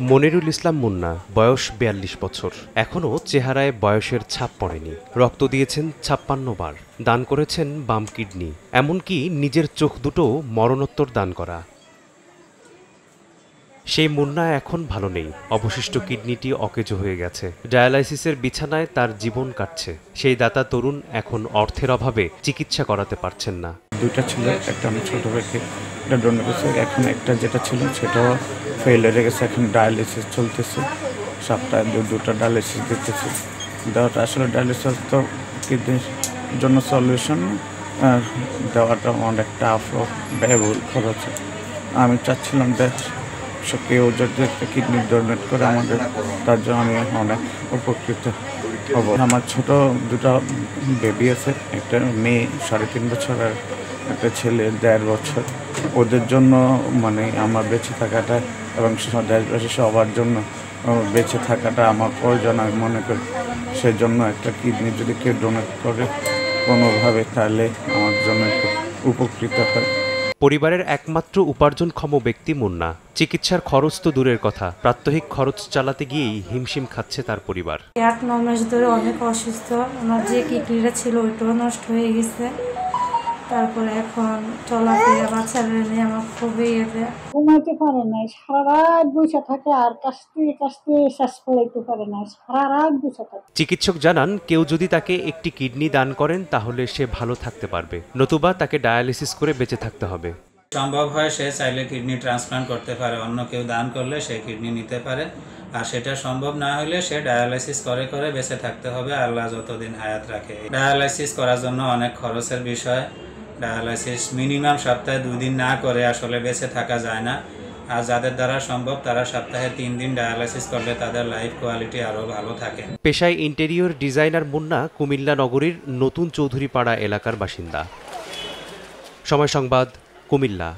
মনিরুল ইসলাম মুন্না, বয়স ৪২ বছর। এখনও চেহারায় বয়সের ছাপ পড়েনি। রক্ত দিয়েছেন ৫৬ বার, দান করেছেন বাম কিডনি, এমনকি নিজের চোখ দুটো মরণোত্তর দান করা। সেই মুন্না এখন ভালো নেই। অবশিষ্ট কিডনিটি অকেজো হয়ে গেছে। ডায়ালাইসিসের বিছানায় তার জীবন কাটছে। সেই দাতা তরুণ এখন অর্থের অভাবে চিকিৎসা করাতে পারছেন না। দুইটা ছিল, একটা আমি ছোট রেখে এটা ডোনেট করেছি। এখন একটা যেটা ছিল সেটাও ফেল হয়ে গেছে। এখন ডায়ালিসিস চলতেছে, সপ্তাহে দুটো ডায়ালিসিস দিতেছে। দেওয়াটা আসলে ডায়ালিসিস তো কিডনির জন্য সলিউশন, দেওয়াটা অনেক টাফ ও ব্যয়বহুল খরচ। আমি চাচ্ছিলাম কেউ যদি একটা কিডনি ডোনেট করে আমাদের, তার জন্য আমি অনেক উপকৃত হব। আমার ছোট দুটো বেবি আছে, একটা মেয়ে 3.5 বছর আর একটা ছেলে 1.5 বছর। ওদের জন্য মানে আমার বেঁচে থাকাটা এবং দেশবাসী সবার জন্য বেঁচে থাকাটা আমার প্রয়োজন আমি মনে করি। সেই জন্য একটা কিডনি যদি কেউ ডোনেট করে কোনোভাবে, তাহলে আমার জন্য একটু উপকৃত হয়। পরিবারের একমাত্র উপার্জনক্ষম ব্যক্তি মুন্না। চিকিৎসার খরচ তো দূরের কথা, প্রাত্যহিক খরচ চালাতে গিয়েই হিমশিম খাচ্ছে তার পরিবার। 8-9 মাস ধরে অনেক অসুস্থ। আমার যে কিডনিটা ছিল ওইটাও নষ্ট হয়ে গেছে। তারপরে এখন চলাফেরা বাচ্চারা নিয়ে আমার খুবই ঘুমাইতে পারে না, সারা রাত বসে থাকে আর কাশতে কাশতে শেষ ফলাইতে পারে না, সারা রাত বসে থাকে। চিকিৎসক জানান, কেউ যদি তাকে একটি কিডনি দান করেন তাহলে সে ভালো থাকতে পারবে, নতুবা তাকে ডায়ালিসিস করে বেঁচে থাকতে হবে। সম্ভব হয় সে চাইলে কিডনি ট্রান্সপ্লান্ট করতে পারে, অন্য কেউ দান করলে সে কিডনি নিতে পারে। আর সেটা সম্ভব না হলে সে ডায়ালাইসিস করে বেঁচে থাকতে হবে, আল্লাহ যতদিন হায়াত রাখে। ডায়ালাইসিস করার জন্য অনেক খরচের বিষয়। ডায়ালাইসিস মিনিমাম সপ্তাহে 2 দিন না করে আসলে বেঁচে থাকা যায় না। আর যাদের দ্বারা সম্ভব তারা সপ্তাহে 3 দিন ডায়ালাইসিস করলে তাদের লাইফ কোয়ালিটি আরও ভালো থাকে। পেশায় ইন্টেরিয়র ডিজাইনার মুন্না কুমিল্লা নগরীর নতুন চৌধুরীপাড়া এলাকার বাসিন্দা। সময় সংবাদ, কুমিল্লা।